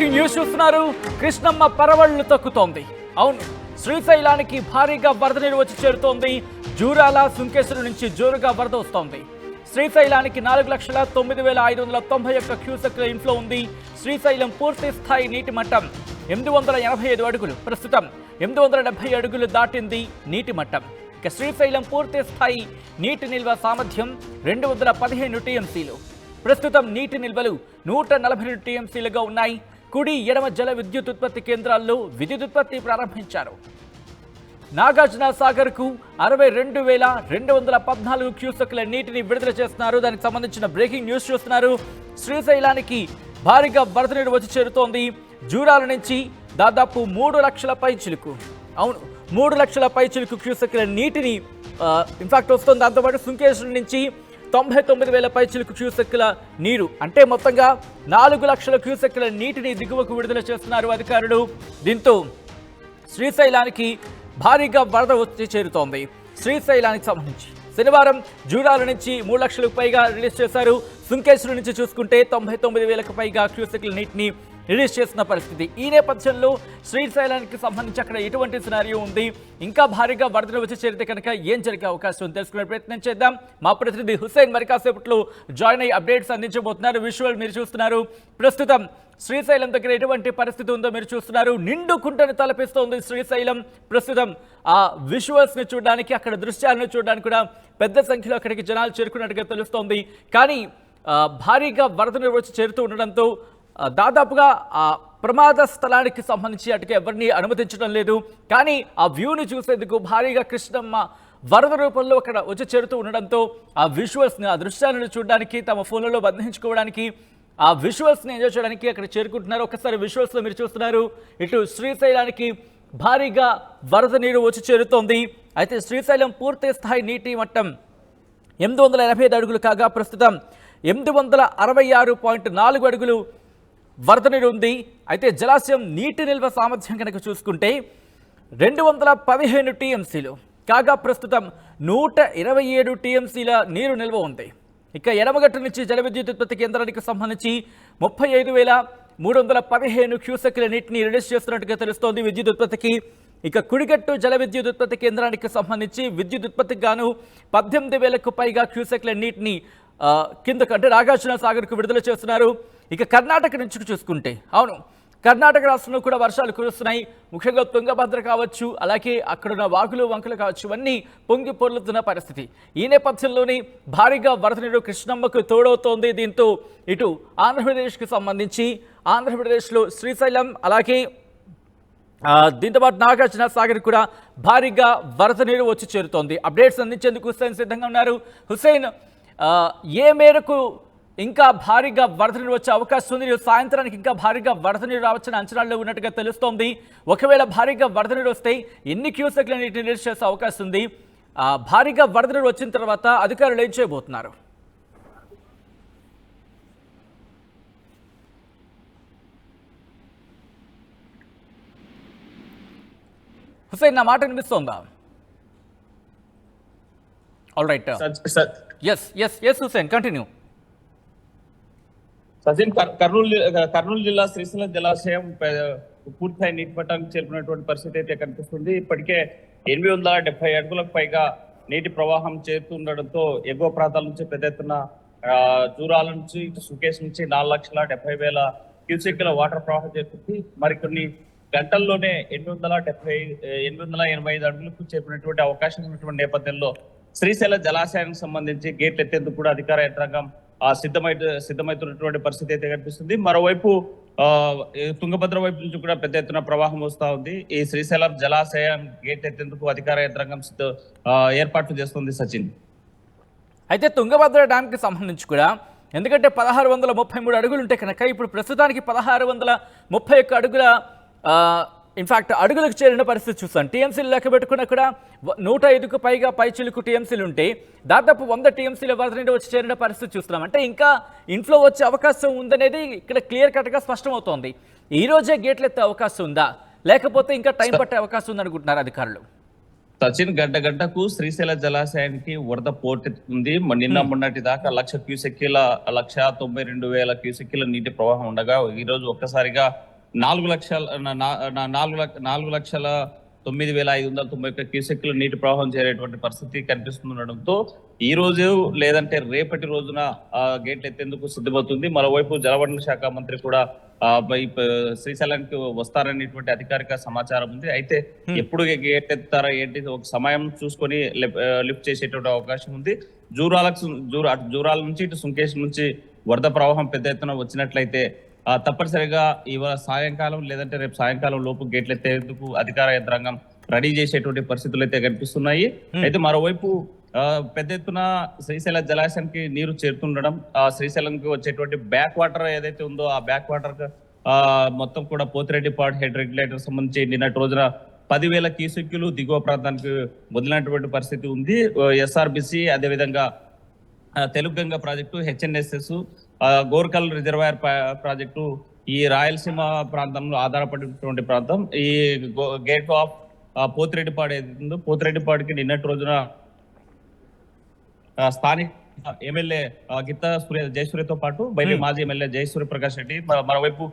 Breaking news చూస్తున్నారు. కృష్ణమ్మ పరవళ్లు తొక్కుతోంది. అవును, శ్రీశైలానికి భారీగా వరద నీరు వచ్చి చేరుతోంది. జూరాల సుంకేశ్వరం నుంచి జోరుగా వరద వస్తోంది. శ్రీశైలానికి 4,09,591 క్యూసెక్ల ఇన్ఫ్లో ఉంది. శ్రీశైలం పూర్తి స్థాయి నీటి మట్టం 885 అడుగులు. ప్రస్తుతం 870 అడుగులు దాటింది నీటి మట్టం. ఇక శ్రీశైలం పూర్తి స్థాయి నీటి నిల్వ సామర్థ్యం 215 టీఎంసీలు. ప్రస్తుతం నీటి నిల్వలు 142 టీఎంసీలుగా ఉన్నాయి. కుడి ఎడమ జల విద్యుత్ ఉత్పత్తి కేంద్రాల్లో విద్యుత్ ఉత్పత్తి ప్రారంభించారు. నాగార్జున సాగర్ కు 62,214 క్యూసెక్ల నీటిని విడుదల చేస్తున్నారు. దానికి సంబంధించిన బ్రేకింగ్ న్యూస్ చూస్తున్నారు. శ్రీశైలానికి భారీగా వరద నీరు వచ్చి చేరుతోంది. జూరాల నుంచి దాదాపు 3 లక్షల పైచిలుకు, అవును 3 లక్షల పైచిలుకు క్యూసెక్ల నీటిని ఇన్ఫాక్ట్ వస్తుంది. దాంతోపాటు సుంకేశ్వరం నుంచి 99,000 పైచిలుకు క్యూసెక్ల నీరు, అంటే మొత్తంగా 4 లక్షల క్యూసెక్ల నీటిని దిగువకు విడుదల చేస్తున్నారు అధికారులు. దీంతో శ్రీశైలానికి భారీగా వరద వచ్చి చేరుతోంది. శ్రీశైలానికి సంబంధించి శనివారం జూరాల నుంచి 3 లక్షలకు పైగా రిలీజ్ చేశారు. సుంకేశ్వరం నుంచి చూసుకుంటే 99,000కు పైగా క్యూసెక్ల నీటిని రిలీజ్ చేసిన పరిస్థితి. ఈ నేపథ్యంలో శ్రీశైలానికి సంబంధించి అక్కడ ఎటువంటి సినారియో ఉంది, ఇంకా భారీగా వరదలు వచ్చి చేరితే కనుక ఏం జరిగే అవకాశం ఉంది తెలుసుకునే ప్రయత్నం చేద్దాం. మా ప్రతినిధి హుస్సేన్ మరి కాసేపట్లో జాయిన్ అయ్యి అప్డేట్స్ అందించబోతున్నారు. విజువల్ మీరు చూస్తున్నారు. ప్రస్తుతం శ్రీశైలం దగ్గర ఎటువంటి పరిస్థితి ఉందో మీరు చూస్తున్నారు. నిండు కుంటను తలపిస్తోంది శ్రీశైలం. ప్రస్తుతం ఆ విజువల్స్ ని చూడడానికి, అక్కడ దృశ్యాలను చూడడానికి కూడా పెద్ద సంఖ్యలో అక్కడికి జనాలు చేరుకున్నట్టుగా తెలుస్తోంది. కానీ భారీగా వరద నీరు వచ్చి చేరుతూ ఉండడంతో దాదాపుగా ఆ ప్రమాద స్థలానికి సంబంధించి అటుగా ఎవరిని అనుమతించడం లేదు. కానీ ఆ వ్యూని చూసేందుకు భారీగా కృష్ణమ్మ వరద రూపంలో అక్కడ వచ్చి చేరుతూ ఉండడంతో ఆ విజువల్స్ని, ఆ దృశ్యాలను చూడడానికి, తమ ఫోన్లలో బంధించుకోవడానికి, ఆ విజువల్స్ని ఎంజాయ్ చేయడానికి అక్కడ చేరుకుంటున్నారు. ఒకసారి విజువల్స్లో మీరు చూస్తున్నారు. ఇటు శ్రీశైలానికి భారీగా వరద నీరు వచ్చి చేరుతోంది. అయితే శ్రీశైలం పూర్తి స్థాయి నీటి మట్టం 885 అడుగులు కాగా ప్రస్తుతం 866.4 అడుగులు వరద నీరు ఉంది. అయితే జలాశయం నీటి నిల్వ సామర్థ్యం కనుక చూసుకుంటే 215 టీఎంసీలు కాగా ప్రస్తుతం 127 టీఎంసీల నీరు నిల్వ ఉంది. ఇక ఎడమగట్టు నుంచి జల విద్యుత్ ఉత్పత్తి కేంద్రానికి సంబంధించి 35,315 క్యూసెక్ల నీటిని రిలీజ్ చేస్తున్నట్టుగా తెలుస్తోంది విద్యుత్ ఉత్పత్తికి. ఇక కుడిగట్టు జల విద్యుత్ ఉత్పత్తి కేంద్రానికి సంబంధించి విద్యుత్ ఉత్పత్తికి గాను 18,000కు పైగా క్యూసెక్ల నీటిని కిందకు అంటే నాగార్జున సాగర్కు విడుదల చేస్తున్నారు. ఇక కర్ణాటక నుంచి చూసుకుంటే, అవును కర్ణాటక రాష్ట్రంలో కూడా వర్షాలు కురుస్తున్నాయి. ముఖ్యంగా తుంగభద్ర కావచ్చు, అలాగే అక్కడున్న వాగులు వంకలు కావచ్చు, ఇవన్నీ పొంగి పొర్లుతున్న పరిస్థితి. ఈ నేపథ్యంలోని భారీగా వరద నీరు కృష్ణమ్మకు తోడవుతోంది. దీంతో ఇటు ఆంధ్రప్రదేశ్కి సంబంధించి ఆంధ్రప్రదేశ్లో శ్రీశైలం, అలాగే దీంతోపాటు నాగార్జున సాగర్ కూడా భారీగా వరద నీరు వచ్చి చేరుతోంది. అప్డేట్స్ అందించేందుకు హుస్సేన్ సిద్ధంగా ఉన్నారు. హుస్సేన్, ఏ మేరకు ఇంకా భారీగా వరద నీరు వచ్చే అవకాశం ఉంది? సాయంత్రానికి ఇంకా భారీగా వరద నీరు రావచ్చని అంచనాల్లో ఉన్నట్టుగా తెలుస్తోంది. ఒకవేళ భారీగా వరద నీరు వస్తే ఎన్ని క్యూసెక్ల నీటిని రిలీజ్ చేసే అవకాశం ఉంది? భారీగా వరద నీరు వచ్చిన తర్వాత అధికారులు ఏం చేయబోతున్నారు? హుస్సేన్, నా మాట వినిపిస్తోందా? All right, yes Hussain, continue. Sachin, Kurnool జిల్లా శ్రీశైలం జలాశయం పూర్తిస్థాయి నీటి మట్టానికి చేరుకున్నటువంటి పరిస్థితి అయితే కనిపిస్తుంది. ఇప్పటికే 870 అడుగులకు పైగా నీటి ప్రవాహం చేరుతుండడంతో ఎగువ ప్రాంతాల నుంచి పెద్ద ఎత్తున జూరాల నుంచి సుకేష్ నుంచి 4,70,000 క్యూసెక్ల వాటర్ ప్రవాహం చేరుతుంది. మరికొన్ని గంటల్లోనే 885 అడుగులకు చేరుకున్నటువంటి అవకాశం ఉన్నటువంటి నేపథ్యంలో శ్రీశైలం జలాశయానికి సంబంధించి గేట్లు ఎత్తేందుకు కూడా అధికార యంత్రాంగం సిద్ధమవుతున్నటువంటి పరిస్థితి అయితే కనిపిస్తుంది. మరోవైపు తుంగభద్ర వైపు నుంచి కూడా పెద్ద ఎత్తున ప్రవాహం వస్తూ ఉంది. ఈ శ్రీశైలం జలాశయం గేట్ ఎత్తేందుకు అధికార యంత్రాంగం ఏర్పాట్లు చేస్తుంది. సచిన్, అయితే తుంగభద్ర డ్యామ్కి సంబంధించి కూడా, ఎందుకంటే 1,633 అడుగులు ఉంటే కనుక ఇప్పుడు ప్రస్తుతానికి 1,631 అడుగుల ఇన్ఫాక్ట్ అడుగులకు చేరిన పరిస్థితి చూస్తాం. టీఎంసీలు లెక్క పెట్టుకున్న కూడా 105కు పైగా పైచిలుకు టీఎంసీలు ఉంటే దాదాపు 100 టీఎంసీల వరద నీరు వచ్చి చేరిన పరిస్థితి చూస్తున్నాం. అంటే ఇంకా ఇన్ఫ్లో వచ్చే అవకాశం ఉందనేది ఇక్కడ క్లియర్ కట్గా స్పష్టమవుతోంది. ఈ రోజే గేట్లు ఎత్తే అవకాశం ఉందా, లేకపోతే ఇంకా టైం పట్టే అవకాశం ఉందనుకుంటున్నారు అధికారులు? సచిన్, గంటకు శ్రీశైల జలాశయానికి వరద పోటెత్తుంది. నిన్న మొన్నటి దాకా 1,92,000 క్యూసెక్కిల నీటి ప్రవాహం ఉండగా ఈ రోజు ఒక్కసారిగా 4,9,591 క్యూసెక్కుల నీటి ప్రవాహం చేరేటువంటి పరిస్థితి కనిపిస్తుండడంతో ఈ రోజు లేదంటే రేపటి రోజున గేట్లు ఎత్తేందుకు సిద్ధమవుతుంది. మరోవైపు జలవనరుల శాఖ మంత్రి కూడా శ్రీశైలానికి వస్తారనేటువంటి అధికారిక సమాచారం ఉంది. అయితే ఎప్పుడు గేట్ ఎత్తారా ఏంటి ఒక సమయం చూసుకొని లిఫ్ట్ చేసేటువంటి అవకాశం ఉంది. జూరాల నుంచి ఇటు సుంకేష్ నుంచి వరద ప్రవాహం పెద్ద ఎత్తున వచ్చినట్లయితే తప్పనిసరిగా ఇవాళ సాయంకాలం లేదంటే రేపు సాయంకాలం లోపు గేట్లు ఎత్తేందుకు అధికార యంత్రాంగం రెడీ చేసేటువంటి పరిస్థితులు అయితే కనిపిస్తున్నాయి. అయితే మరోవైపు పెద్ద ఎత్తున శ్రీశైల జలాశయానికి నీరు చేరుతుండడం, శ్రీశైలంకి వచ్చేటువంటి బ్యాక్ వాటర్ ఏదైతే ఉందో ఆ బ్యాక్ వాటర్ మొత్తం కూడా పోతిరెడ్డిపాడు హెడ్ రెగ్యులేటర్ సంబంధించి నిన్నటి రోజున 10,000 క్యూసెక్కులు దిగువ ప్రాంతానికి వదిలినటువంటి పరిస్థితి ఉంది. ఎస్ఆర్బిసి అదేవిధంగా Telugu Ganga project, HNSS, Gorkal reservoir project ఈ రాయలసీమ ప్రాంతంలో ఆధారపడినటువంటి ప్రాంతం. ఈ గేట్ ఆఫ్ పోతిరెడ్డిపాడు ఏదైతుందో పోతిరెడ్డిపాడుకి నిన్నటి రోజున స్థానిక ఎమ్మెల్యే గిత్తా జయసూర్యతో పాటు బయట మాజీ ఎమ్మెల్యే జయసూర్య ప్రకాష్ రెడ్డి, మరోవైపు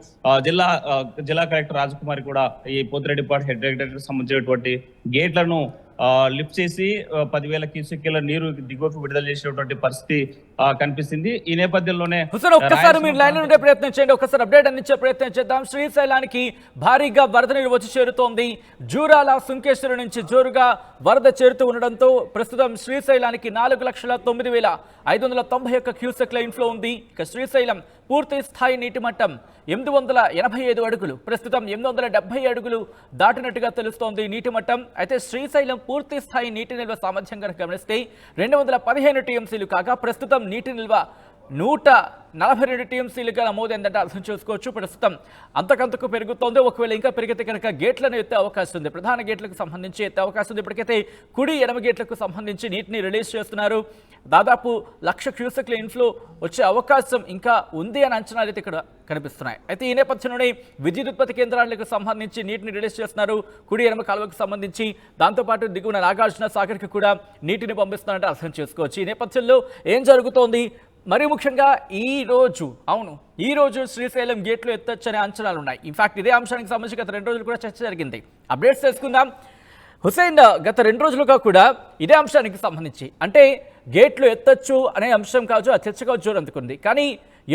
జిల్లా కలెక్టర్ రాజకుమారి కూడా ఈ పోతిరెడ్డిపాడు హెడ్ రెగ్యులేటర్ సంబంధించినటువంటి గేట్లను లిఫ్ట్ చేసి 10,000 క్యూసెక్కుల నీరు దిగువకు విడుదల చేసేటువంటి పరిస్థితి కనిపిస్తుంది. ఈ నేపథ్యంలోనే ఒక్కసారి మీరు లైన్ ఉండే ప్రయత్నం చేయండి, ఒకసారి అప్డేట్ అందించే ప్రయత్నం చేద్దాం. శ్రీశైలానికి భారీగా వరద నీరు వచ్చి చేరుతోంది. జూరాల సుంకేశ్వరు నుంచి జోరుగా వరద చేరుతూ ఉండడంతో ప్రస్తుతం శ్రీశైలానికి 4,09,591 క్యూసెక్ల ఇన్ఫ్లో ఉంది. ఇక శ్రీశైలం పూర్తి స్థాయి నీటి మట్టం 885 అడుగులు, ప్రస్తుతం 870 అడుగులు దాటినట్టుగా తెలుస్తోంది నీటి మట్టం. అయితే శ్రీశైలం పూర్తి స్థాయి నీటి నిల్వ సామర్థ్యం కనుక గమనిస్తే 215 టీఎంసీలు కాగా ప్రస్తుతం నీటి నిల్వ 142 టీఎంసీలుగా నమోదైందంటే అర్థం చేసుకోవచ్చు. ప్రస్తుతం అంతకంతకు పెరుగుతోంది. ఒకవేళ ఇంకా పెరిగితే కనుక గేట్లను ఎత్తే అవకాశం ఉంది, ప్రధాన గేట్లకు సంబంధించి ఎత్తే అవకాశం ఉంది. ఇప్పటికైతే కుడి ఎడమ గేట్లకు సంబంధించి నీటిని రిలీజ్ చేస్తున్నారు. దాదాపు 1,00,000 క్యూసెక్ల ఇన్ఫ్లో వచ్చే అవకాశం ఇంకా ఉంది అని అంచనాలు అయితే ఇక్కడ కనిపిస్తున్నాయి. అయితే ఈ నేపథ్యంలోనే విద్యుత్ ఉత్పత్తి కేంద్రాలకు సంబంధించి నీటిని రిలీజ్ చేస్తున్నారు. కుడి ఎడమ కాలువకు సంబంధించి దాంతోపాటు దిగువన నాగార్జున సాగర్కి కూడా నీటిని పంపిస్తున్నారంటే అర్థం చేసుకోవచ్చు. ఈ నేపథ్యంలో ఏం జరుగుతోంది, మరి ముఖ్యంగా ఈ రోజు శ్రీశైలం గేట్లు ఎత్తొచ్చనే అంచనాలు ఉన్నాయి. ఇన్ఫాక్ట్ ఇదే అంశానికి సంబంధించి గత 2 రోజులు కూడా చర్చ జరిగింది. అప్డేట్స్ తెలుసుకుందాం. హుసేన్, గత 2 రోజులుగా కూడా ఇదే అంశానికి సంబంధించి అంటే గేట్లు ఎత్తొచ్చు అనే అంశం కావచ్చు, ఆ చర్చగా జోరు అందుకుంది. కానీ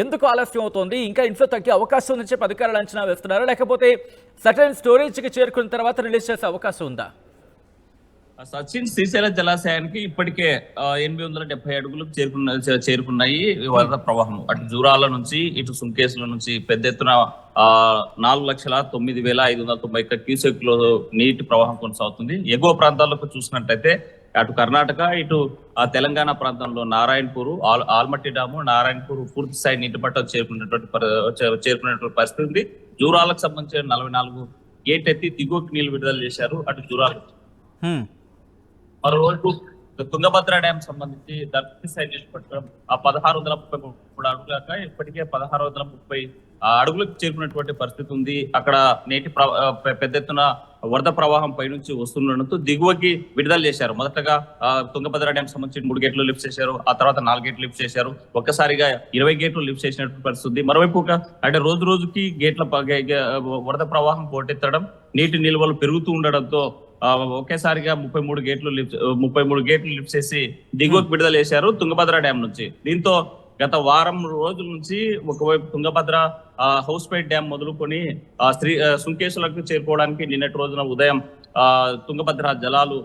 ఎందుకు ఆలస్యం అవుతోంది, ఇంకా ఇన్ఫ్లో తగ్గే అవకాశం ఉందని చెప్పి అధికారులు అంచనా వేస్తున్నారు, లేకపోతే సర్టెన్ స్టోరేజ్కి చేరుకున్న తర్వాత రిలీజ్ చేసే అవకాశం ఉందా? సచిన్, శ్రీశైల జలాశయానికి ఇప్పటికే 870 అడుగులు చేరుకున్నాయి వరద ప్రవాహం. అటు జూరాల నుంచి ఇటు సుంకేసుల నుంచి పెద్ద ఎత్తున 4,09,591 క్యూసెక్లు నీటి ప్రవాహం కొనసాగుతుంది. ఎగువ ప్రాంతాలకు చూసినట్టయితే అటు కర్ణాటక ఇటు తెలంగాణ ప్రాంతంలో నారాయణపూర్, ఆల్మట్టి డాము, నారాయణపూర్ పూర్తి స్థాయి నీటి మట్టం చేరుకునేటువంటి పరిస్థితి ఉంది. జూరాలకు సంబంధించిన 44 గేట్ ఎత్తి దిగువకి నీళ్లు విడుదల చేశారు అటు జూరాలు. మరోవైపు తుంగభద్ర డ్యామ్ సంబంధించి దర్శి సైడ్ పట్టడం 1,633 అడుగులాక ఇప్పటికే 1,630 అడుగులకు చేరుకున్నటువంటి పరిస్థితి ఉంది. అక్కడ నీటి పెద్ద ఎత్తున వరద ప్రవాహం పైనుంచి వస్తుండడంతో దిగువకి విడుదల చేశారు. మొదటగా తుంగభద్ర డ్యామ్ సంబంధించి 3 గేట్లు లిఫ్ట్ చేశారు, ఆ తర్వాత 4 గేట్లు లిఫ్ట్ చేశారు, ఒక్కసారిగా 20 గేట్లు లిఫ్ట్ చేసినటువంటి పరిస్థితి. మరోవైపు అంటే రోజు రోజుకి గేట్ల వరద ప్రవాహం పోటెత్తడం, నీటి నిల్వలు పెరుగుతూ ఉండడంతో ఒకేసారిగా 33 గేట్లు లిఫ్ట్ చేసి దిగువకు విడుదల చేశారు తుంగభద్ర డ్యామ్ నుంచి. దీంతో గత వారం రోజుల నుంచి ఒకవైపు తుంగభద్ర హౌస్పేట్ డ్యామ్ మొదలుకొని సుంకేశ్వరకు చేరుకోవడానికి నిన్నటి రోజున ఉదయం తుంగభద్ర జలాలు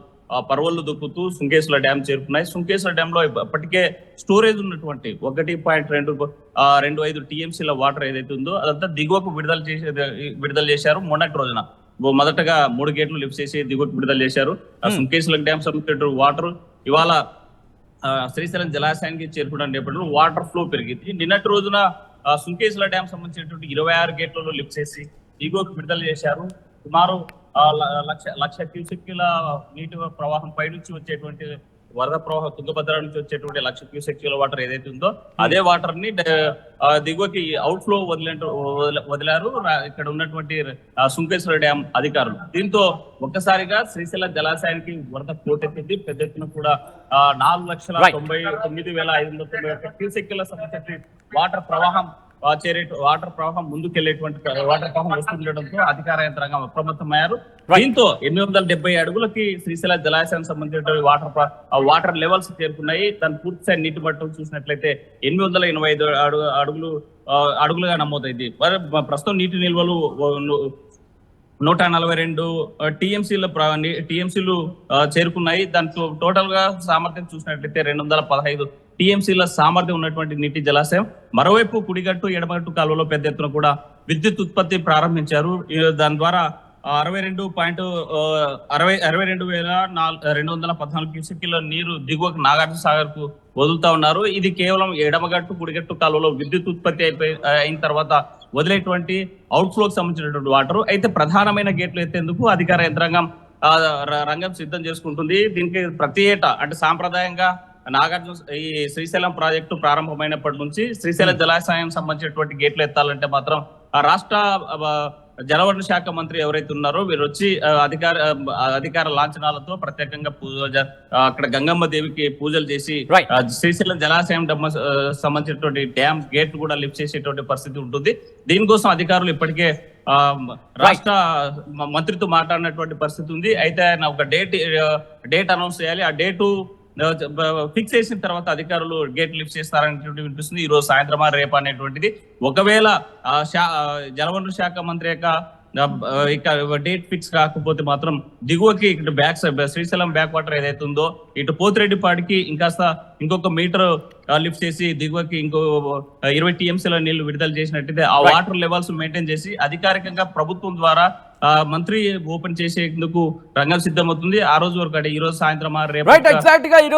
పర్వళ్లు దొక్కుతూ సుంకేశ్వర డ్యామ్ చేరుకున్నాయి. సుంకేశ్వర డ్యామ్ లో ఇప్పటికే స్టోరేజ్ ఉన్నటువంటి 1.25 టీఎంసీల వాటర్ ఏదైతే ఉందో అదంతా దిగువకు విడుదల చేశారు. మొన్నటి రోజున మొదటగా 3 గేట్లు లిఫ్ట్ చేసి దిగువకు విడుదల చేశారు. సుంకేశ్వర డ్యామ్ సంబంధించిన వాటర్ ఇవాళ శ్రీశైలం జలాశయానికి చేరుకున్న నేపథ్యంలో వాటర్ ఫ్లో పెరిగింది. నిన్నటి రోజున సుంకేశ్వర డ్యామ్ సంబంధించినటువంటి 26 గేట్లలో లిఫ్ట్ చేసి దిగువకు విడుదల చేశారు. సుమారు 1,00,000 క్యూసెక్కుల నీటి ప్రవాహం పైనుంచి వచ్చేటువంటి వరద ప్రవాహం తుంగభద్ర నుంచి వచ్చేటువంటి 1,00,000 క్యూసెక్కుల వాటర్ ఏదైతే ఉందో అదే వాటర్ ని దిగువకి అవుట్ ఫ్లో వదిలారు ఇక్కడ ఉన్నటువంటి సుంకేశ్వర డ్యామ్ అధికారులు. దీంతో ఒక్కసారిగా శ్రీశైల జలాశయానికి వరద పోటెత్తింది. పెద్ద ఎత్తున కూడా 4,99,591 క్యూసెక్కుల సంబంధించి వాటర్ ప్రవాహం చేరే వాటర్ ప్రవాహం ముందుకెళ్లేటువంటి వాటర్ ప్రవాహం వస్తుండటంతో అధికార యంత్రాంగం అప్రమత్తమయ్యారు. దీంతో 870 అడుగులకి శ్రీశైల జలాశయానికి సంబంధించిన వాటర్ లెవెల్స్ చేరుకున్నాయి. దాని పూర్తి స్థాయి నీటి మట్టం చూసినట్లయితే 885 అడుగులుగా నమోదైంది. ప్రస్తుతం నీటి నిల్వలు 142 టీఎంసీలు చేరుకున్నాయి. దాంట్లో టోటల్ గా సామర్థ్యం చూసినట్లయితే 215 టీఎంసీల సామర్థ్యం ఉన్నటువంటి నీటి జలాశయం. మరోవైపు కుడిగట్టు ఎడమగట్టు కాలువలో పెద్ద ఎత్తున కూడా విద్యుత్ ఉత్పత్తి ప్రారంభించారు. దాని ద్వారా 62,214 క్యూసెక్ల నీరు దిగువకు నాగార్జున సాగర్ కు వదులుతా ఉన్నారు. ఇది కేవలం ఎడమగట్టు కుడిగట్టు కాలువలో విద్యుత్ ఉత్పత్తి అయిన తర్వాత వదిలేటువంటి అవుట్ ఫ్లోకి సంబంధించినటువంటి వాటర్. అయితే ప్రధానమైన గేట్లు ఎత్తేందుకు అధికార యంత్రాంగం రంగం సిద్ధం చేసుకుంటుంది. దీనికి ప్రతి ఏటా అంటే సాంప్రదాయంగా నాగార్జున ఈ శ్రీశైలం ప్రాజెక్టు ప్రారంభమైనప్పటి నుంచి శ్రీశైలం జలాశయం సంబంధించినటువంటి గేట్లు ఎత్తాలంటే మాత్రం రాష్ట్ర జలవనరుల శాఖ మంత్రి ఎవరైతే ఉన్నారో వీరు వచ్చి అధికార లాంఛనాలతో ప్రత్యేకంగా అక్కడ గంగమ్మ దేవికి పూజలు చేసి శ్రీశైలం జలాశయం సంబంధించినటువంటి డ్యామ్ గేట్ కూడా లిఫ్ట్ చేసేటువంటి పరిస్థితి ఉంటుంది. దీనికోసం అధికారులు ఇప్పటికే రాష్ట్ర మంత్రితో మాట్లాడినటువంటి పరిస్థితి ఉంది. అయితే ఆయన ఒక డేట్ అనౌన్స్ చేయాలి. ఆ డేటు ఫిక్స్ చేసిన తర్వాత అధికారులు గేట్ లిఫ్ట్ చేస్తారనేటువంటి వినిపిస్తుంది. ఈ రోజు సాయంత్రమా రేపు అనేటువంటిది. ఒకవేళ జలవనరుల శాఖ మంత్రి యొక్క ఇక డేట్ ఫిక్స్ కాకపోతే మాత్రం దిగువకి ఇటు శ్రీశైలం బ్యాక్ వాటర్ ఏదైతే ఉందో ఇటు పోతిరెడ్డిపాడికి ఇంకొక మీటర్ లిఫ్ట్ చేసి దిగువకి ఇంకో 20 టీఎంసీల నీళ్లు విడుదల చేసినట్టయితే ఆ వాటర్ లెవెల్స్ మెయింటైన్ చేసి అధికారికంగా ప్రభుత్వం ద్వారా మంత్రి ఓపెన్ చేసేందుకు రంగం సిద్ధమవుతుంది. ఆ రోజు వరకు అంటే ఈ రోజు సాయంత్రం ఎగ్జాక్ట్ గా ఈ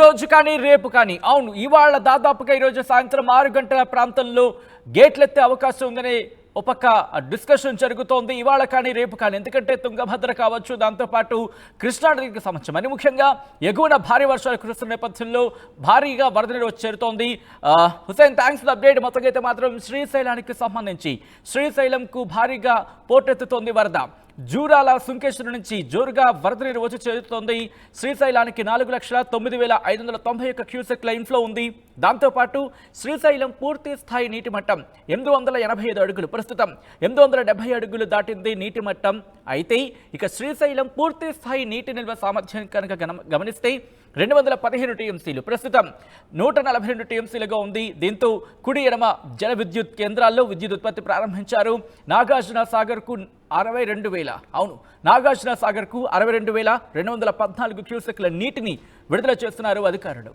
రోజు కానీ రేపు కానీ అవును ఇవాళ దాదాపుగా ఈ రోజు సాయంత్రం 6 గంటల ప్రాంతంలో గేట్లు ఎత్తే అవకాశం ఉందని ఒక డిస్కషన్ జరుగుతోంది. ఇవాళ కానీ రేపు కానీ ఎందుకంటే తుంగభద్ర కావచ్చు, దాంతోపాటు కృష్ణానదికి సంబంధించి మరి ముఖ్యంగా ఎగువన భారీ వర్షాలు కురుస్తున్న నేపథ్యంలో భారీగా వరద నీరు వచ్చి చేరుతోంది. Hussain thanks for update. మొత్తంగా అయితే మాత్రం శ్రీశైలానికి సంబంధించి శ్రీశైలంకు భారీగా పోటెత్తుతోంది వరద. జూరాల సుంకేశ్వరం నుంచి జోరుగా వరద నీరు వచ్చి చేరుతోంది. శ్రీశైలానికి 4,09,591 క్యూసెక్ల ఇన్ఫ్లో ఉంది. దాంతోపాటు శ్రీశైలం పూర్తి స్థాయి నీటి మట్టం 885 అడుగులు, ప్రస్తుతం 870 అడుగులు దాటింది నీటి మట్టం. అయితే ఇక శ్రీశైలం పూర్తి స్థాయి నీటి నిల్వ సామర్థ్యం కనుక గమనిస్తే 215 టీఎంసీలు, ప్రస్తుతం 142 టీఎంసీలుగా ఉంది. దీంతో కుడి ఎడమ జల విద్యుత్ కేంద్రాల్లో విద్యుత్ ఉత్పత్తి ప్రారంభించారు. నాగార్జున సాగర్కు 62,214 క్యూసెక్ల నీటిని విడుదల చేస్తున్నారు అధికారులు.